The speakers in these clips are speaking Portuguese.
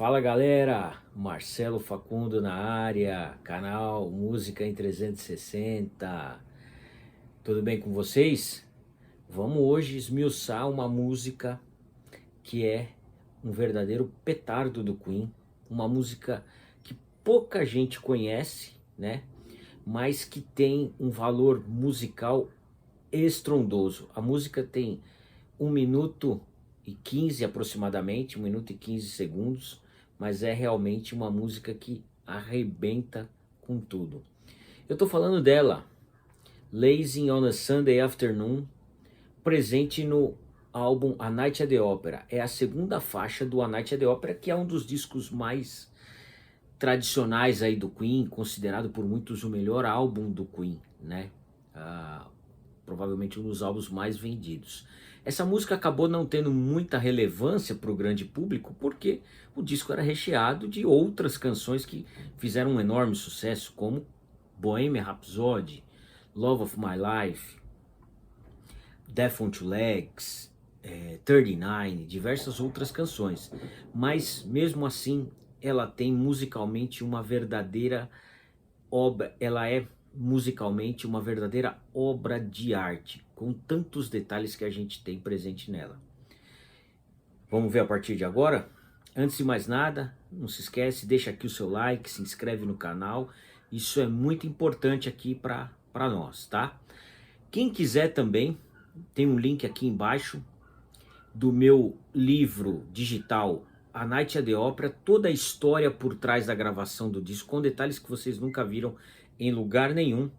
Fala galera, Marcelo Facundo na área, canal Música em 360. Tudo bem com vocês? Vamos hoje esmiuçar uma música que é um verdadeiro petardo do Queen, uma música que pouca gente conhece, né? Mas que tem um valor musical estrondoso. A música tem 1 minuto e 15 aproximadamente, 1 minuto e 15 segundos, mas é realmente uma música que arrebenta com tudo. Eu tô falando dela, Lazy on a Sunday Afternoon, presente no álbum A Night at the Opera. É a segunda faixa do A Night at the Opera, que é um dos discos mais tradicionais aí do Queen, considerado por muitos o melhor álbum do Queen, né? Provavelmente um dos álbuns mais vendidos. Essa música acabou não tendo muita relevância para o grande público, porque o disco era recheado de outras canções que fizeram um enorme sucesso, como Bohemian Rhapsody, Love of My Life, Death on Two Legs, 39, diversas outras canções. Mas mesmo assim, ela tem musicalmente uma verdadeira obra, ela é musicalmente uma verdadeira obra de arte, com tantos detalhes que a gente tem presente nela. Vamos ver a partir de agora? Antes de mais nada, não se esquece, deixa aqui o seu like, se inscreve no canal, isso é muito importante aqui para nós, tá? Quem quiser também, tem um link aqui embaixo do meu livro digital A Night at the Opera, toda a história por trás da gravação do disco, com detalhes que vocês nunca viram em lugar nenhum.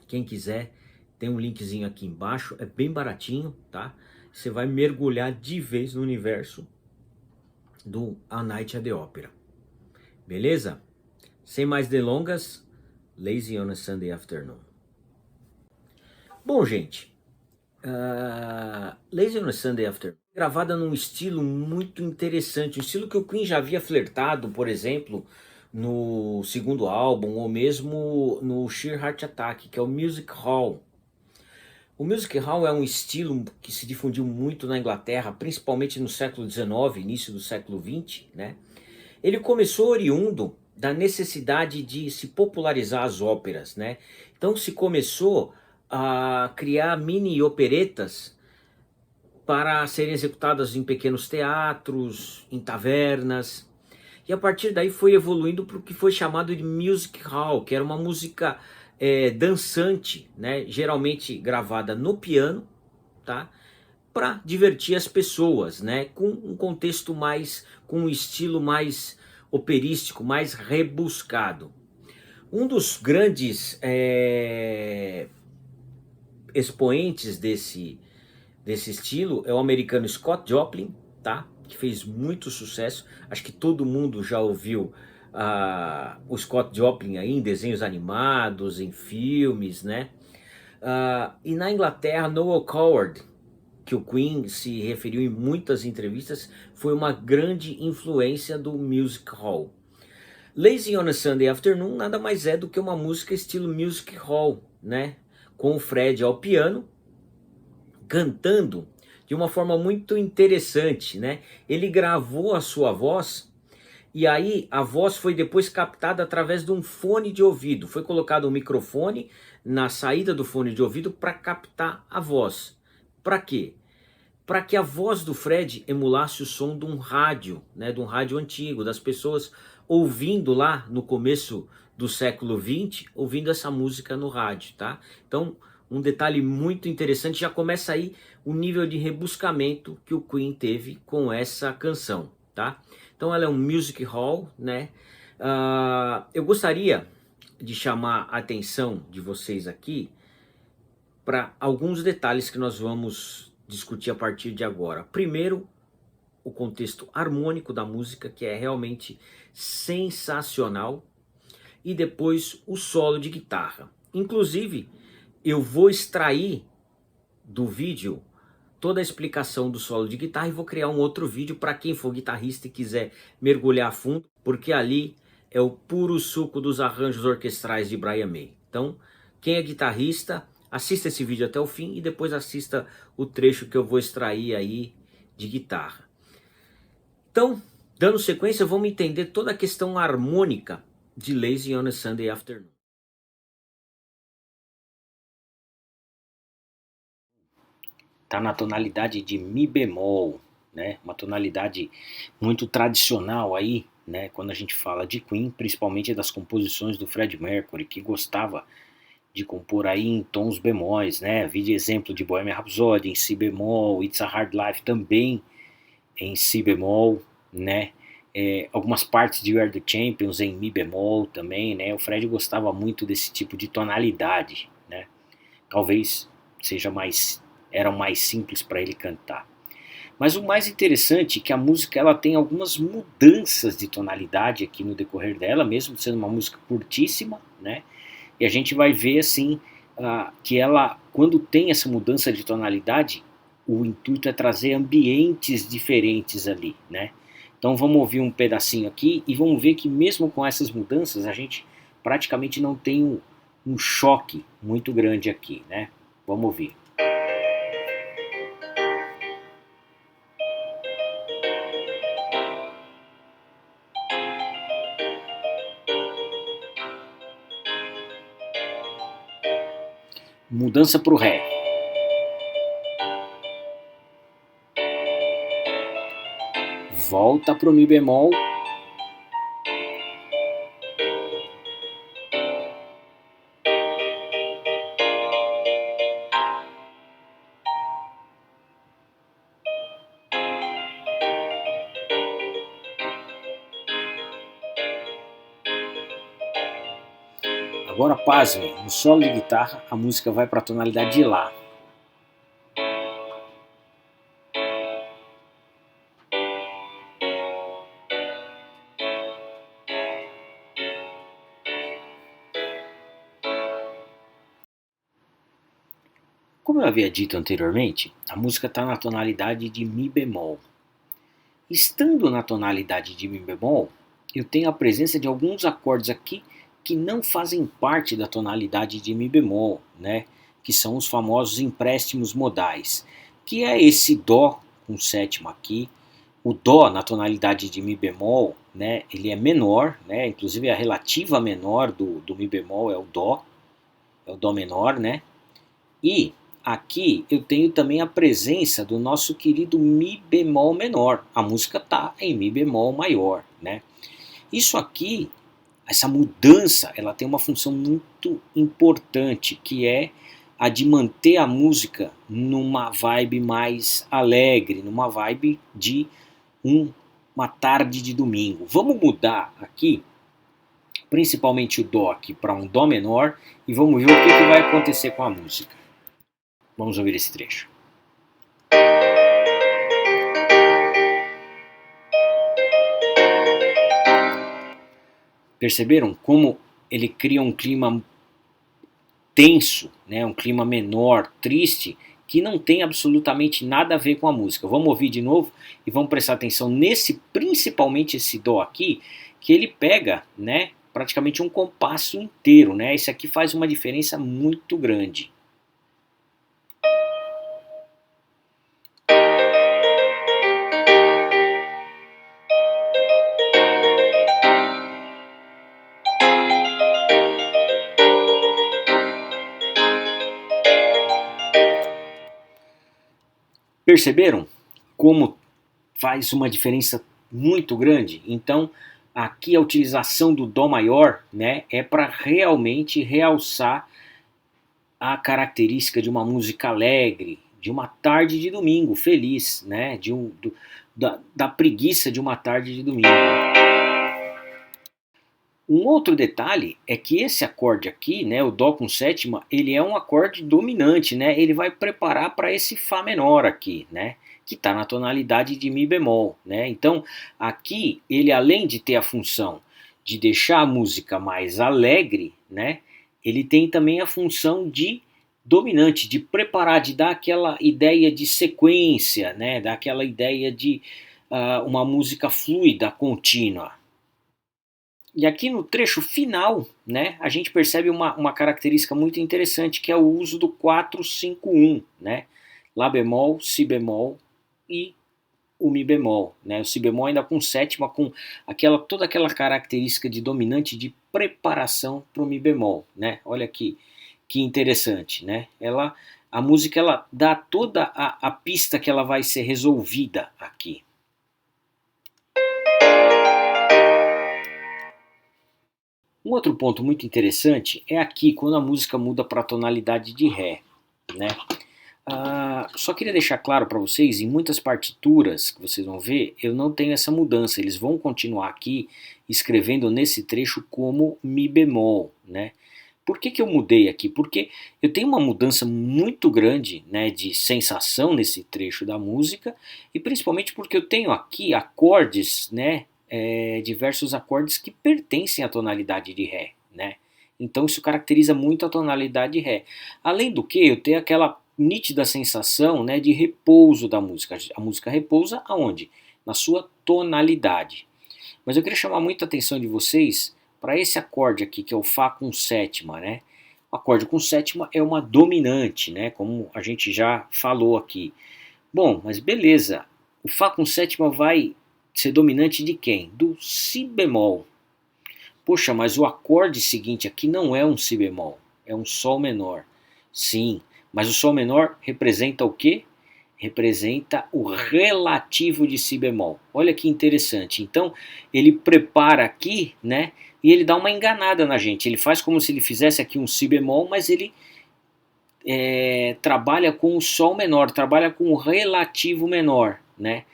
Quem quiser, tem um linkzinho aqui embaixo, é bem baratinho, tá? Você vai mergulhar de vez no universo do A Night at the Opera. Beleza? Sem mais delongas, Lazy on a Sunday Afternoon. Bom, gente, Lazy on a Sunday Afternoon, gravada num estilo muito interessante, um estilo que o Queen já havia flertado, por exemplo, no segundo álbum, ou mesmo no Sheer Heart Attack, que é o Music Hall. O Music Hall é um estilo que se difundiu muito na Inglaterra, principalmente no século XIX, início do século XX, né? Ele começou oriundo da necessidade de se popularizar as óperas, né? Então se começou a criar mini operetas para serem executadas em pequenos teatros, em tavernas. E a partir daí foi evoluindo para o que foi chamado de music hall, que era uma música dançante, né? Geralmente gravada no piano, tá? Para divertir as pessoas, né? Com um contexto mais, com um estilo mais operístico, mais rebuscado. Um dos grandes expoentes desse estilo é o americano Scott Joplin, tá? Que fez muito sucesso. Acho que todo mundo já ouviu o Scott Joplin aí em desenhos animados, em filmes, né? E na Inglaterra, Noel Coward, que o Queen se referiu em muitas entrevistas, foi uma grande influência do music hall. Lazy on a Sunday Afternoon nada mais é do que uma música estilo music hall, né? Com o Fred ao piano, cantando de uma forma muito interessante, né? Ele gravou a sua voz e aí a voz foi depois captada através de um fone de ouvido. Foi colocado um microfone na saída do fone de ouvido para captar a voz. Para quê? Para que a voz do Fred emulasse o som de um rádio, né? De um rádio antigo, das pessoas ouvindo lá no começo do século XX, ouvindo essa música no rádio, tá? Então, um detalhe muito interessante, já começa aí o nível de rebuscamento que o Queen teve com essa canção, tá? Então ela é um music hall, né? Eu gostaria de chamar a atenção de vocês aqui para alguns detalhes que nós vamos discutir a partir de agora. Primeiro, o contexto harmônico da música, que é realmente sensacional, e depois o solo de guitarra. Inclusive, eu vou extrair do vídeo toda a explicação do solo de guitarra e vou criar um outro vídeo para quem for guitarrista e quiser mergulhar a fundo, porque ali é o puro suco dos arranjos orquestrais de Brian May. Então, quem é guitarrista, assista esse vídeo até o fim e depois assista o trecho que eu vou extrair aí de guitarra. Então, Dando sequência, vamos entender toda a questão harmônica de Lazy on a Sunday Afternoon. Tá na tonalidade de Mi bemol, né? Uma tonalidade muito tradicional aí, né? Quando a gente fala de Queen, principalmente das composições do Freddie Mercury, que gostava de compor aí em tons bemóis, né? Vi de exemplo de Bohemian Rhapsody em si bemol, It's a Hard Life também em si bemol, né? Algumas partes de We Are the Champions em mi bemol também, né? O Fred gostava muito desse tipo de tonalidade, né? Talvez seja era mais simples para ele cantar. Mas o mais interessante é que a música ela tem algumas mudanças de tonalidade aqui no decorrer dela, mesmo sendo uma música curtíssima, né? E a gente vai ver assim que ela, quando tem essa mudança de tonalidade, o intuito é trazer ambientes diferentes ali, né? Então vamos ouvir um pedacinho aqui e vamos ver que mesmo com essas mudanças a gente praticamente não tem um choque muito grande aqui, né? Vamos ouvir. Mudança para o Ré. Volta para o Mi bemol. Agora pasmem, no solo de guitarra a música vai para a tonalidade de Lá. Como eu havia dito anteriormente, a música está na tonalidade de Mi bemol. Estando na tonalidade de Mi bemol, eu tenho a presença de alguns acordes aqui que não fazem parte da tonalidade de Mi bemol, né? Que são os famosos empréstimos modais, que é esse Dó com sétima aqui. O Dó na tonalidade de Mi bemol, né? Ele é menor, né? Inclusive a relativa menor do Mi bemol é o Dó menor, né? E aqui eu tenho também a presença do nosso querido Mi bemol menor. A música está em Mi bemol maior, né? Isso aqui, essa mudança, ela tem uma função muito importante, que é a de manter a música numa vibe mais alegre, numa vibe de uma tarde de domingo. Vamos mudar aqui, principalmente o Dó aqui para um Dó menor, e vamos ver o que vai acontecer com a música. Vamos ouvir esse trecho. Perceberam como ele cria um clima tenso, né? Um clima menor, triste, que não tem absolutamente nada a ver com a música. Vamos ouvir de novo e vamos prestar atenção principalmente esse Dó aqui, que ele pega, né, praticamente um compasso inteiro, né? Esse aqui faz uma diferença muito grande. Perceberam como faz uma diferença muito grande? Então, aqui a utilização do Dó maior, né, é para realmente realçar a característica de uma música alegre, de uma tarde de domingo feliz, né, da preguiça de uma tarde de domingo. Um outro detalhe é que esse acorde aqui, né, o Dó com sétima, ele é um acorde dominante, né? Ele vai preparar para esse Fá menor aqui, né? Que está na tonalidade de Mi bemol, né? Então, aqui, ele além de ter a função de deixar a música mais alegre, né? Ele tem também a função de dominante, de preparar, de dar aquela ideia de sequência, né? Dar aquela ideia de uma música fluida, contínua. E aqui no trecho final, né, a gente percebe uma característica muito interessante, que é o uso do 4-5-1, né? Lá bemol, Si bemol e o Mi bemol, né? O Si bemol ainda com sétima, com toda aquela característica de dominante de preparação para o Mi bemol, né? Olha que interessante, né? A música ela dá toda a pista que ela vai ser resolvida aqui. Um outro ponto muito interessante é aqui, quando a música muda para a tonalidade de Ré, né? Só queria deixar claro para vocês, em muitas partituras que vocês vão ver, eu não tenho essa mudança, eles vão continuar aqui escrevendo nesse trecho como Mi bemol, né? Por que eu mudei aqui? Porque eu tenho uma mudança muito grande, né, de sensação nesse trecho da música, e principalmente porque eu tenho aqui acordes, né, diversos acordes que pertencem à tonalidade de Ré, né? Então isso caracteriza muito a tonalidade de Ré. Além do que, eu tenho aquela nítida sensação, né, de repouso da música. A música repousa aonde? Na sua tonalidade. Mas eu queria chamar muita atenção de vocês para esse acorde aqui, que é o Fá com sétima, né? O acorde com sétima é uma dominante, né? Como a gente já falou aqui. Bom, mas beleza. O Fá com sétima vai ser dominante de quem? Do Si bemol. Poxa, mas o acorde seguinte aqui não é um Si bemol, é um Sol menor. Sim, mas o Sol menor representa o quê? Representa o relativo de Si bemol. Olha que interessante. Então, ele prepara aqui, né? E ele dá uma enganada na gente. Ele faz como se ele fizesse aqui um Si bemol, mas ele trabalha com o Sol menor, trabalha com o relativo menor, né?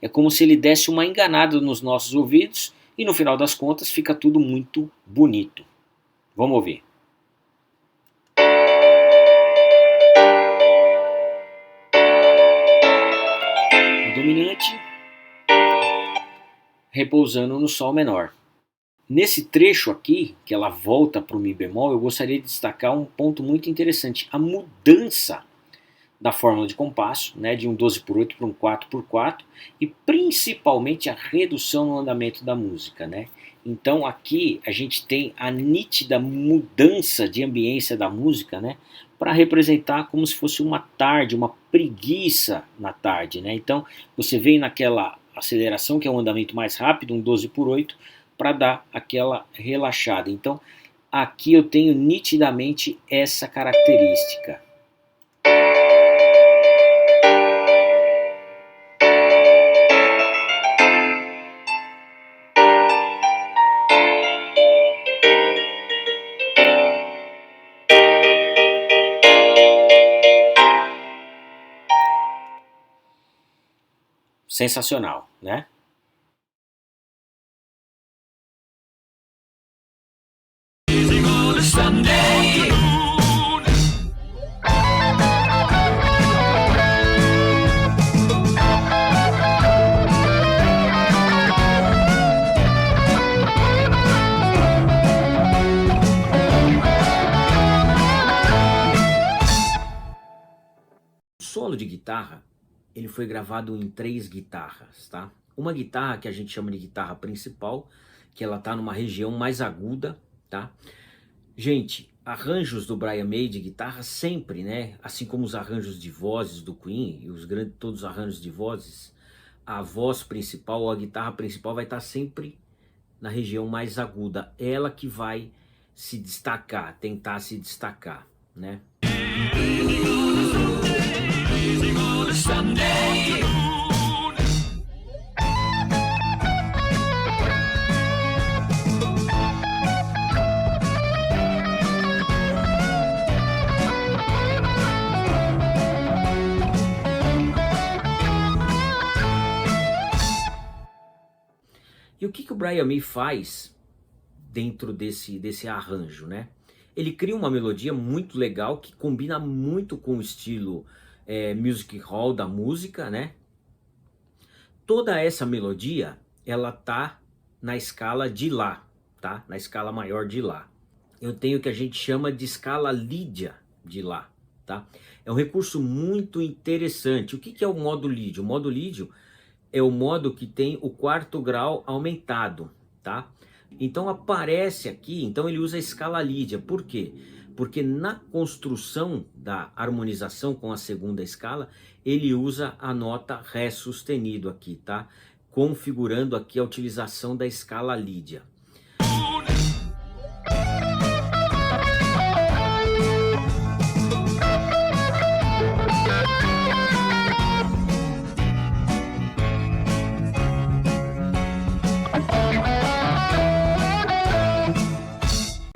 É como se ele desse uma enganada nos nossos ouvidos e no final das contas fica tudo muito bonito. Vamos ouvir. O dominante repousando no Sol menor. Nesse trecho aqui, que ela volta para o Mi bemol, eu gostaria de destacar um ponto muito interessante. A mudança da fórmula de compasso, né, de um 12/8 para um 4/4, e principalmente a redução no andamento da música, né? Então aqui a gente tem a nítida mudança de ambiência da música, né, para representar como se fosse uma tarde, uma preguiça na tarde, né? Então você vem naquela aceleração que é um andamento mais rápido, um 12/8, para dar aquela relaxada. Então aqui eu tenho nitidamente essa característica. Sensacional, né? O solo de guitarra, ele foi gravado em 3 guitarras, tá? Uma guitarra que a gente chama de guitarra principal, que ela tá numa região mais aguda, tá? Gente, arranjos do Brian May de guitarra sempre, né? Assim como os arranjos de vozes do Queen e todos os arranjos de vozes, a voz principal ou a guitarra principal vai estar sempre na região mais aguda. Ela que vai se destacar, tentar se destacar, né? E o que o Brian May faz dentro desse arranjo, né? Ele cria uma melodia muito legal que combina muito com o estilo music hall da música, né? Toda essa melodia, ela tá na escala de Lá, tá? Na escala maior de Lá. Eu tenho o que a gente chama de escala lídia de Lá, tá? É um recurso muito interessante. O que é o modo lídio? O modo lídio é o modo que tem o 4º grau aumentado, tá? Então aparece aqui, então ele usa a escala lídia. Por quê? Porque na construção da harmonização com a segunda escala, ele usa a nota Ré sustenido aqui, tá? Configurando aqui a utilização da escala lídia.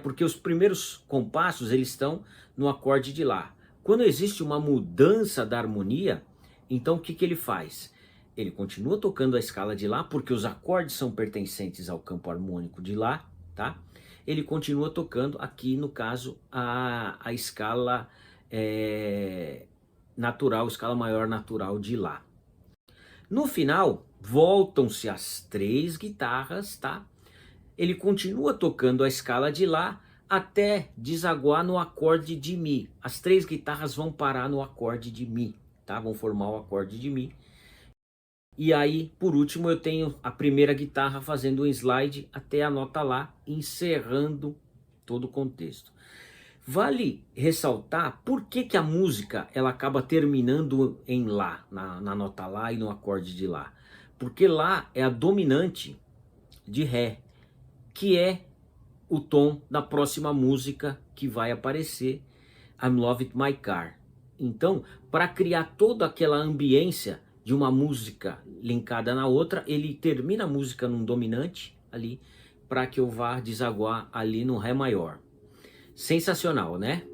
Porque os primeiros compassos eles estão no acorde de Lá. Quando existe uma mudança da harmonia, então o que ele faz? Ele continua tocando a escala de Lá, porque os acordes são pertencentes ao campo harmônico de Lá, tá? Ele continua tocando aqui, no caso, a escala natural, escala maior natural de Lá. No final, voltam-se as três guitarras, tá? Ele continua tocando a escala de Lá até desaguar no acorde de Mi. As três guitarras vão parar no acorde de Mi, tá? Vão formar o acorde de Mi. E aí, por último, eu tenho a primeira guitarra fazendo um slide até a nota Lá, encerrando todo o contexto. Vale ressaltar por que a música ela acaba terminando em Lá, na nota Lá e no acorde de Lá. Porque Lá é a dominante de Ré, que é o tom da próxima música que vai aparecer, I'm Loving My Car. Então, para criar toda aquela ambiência de uma música linkada na outra, ele termina a música num dominante ali, para que eu vá desaguar ali no Ré maior. Sensacional, né?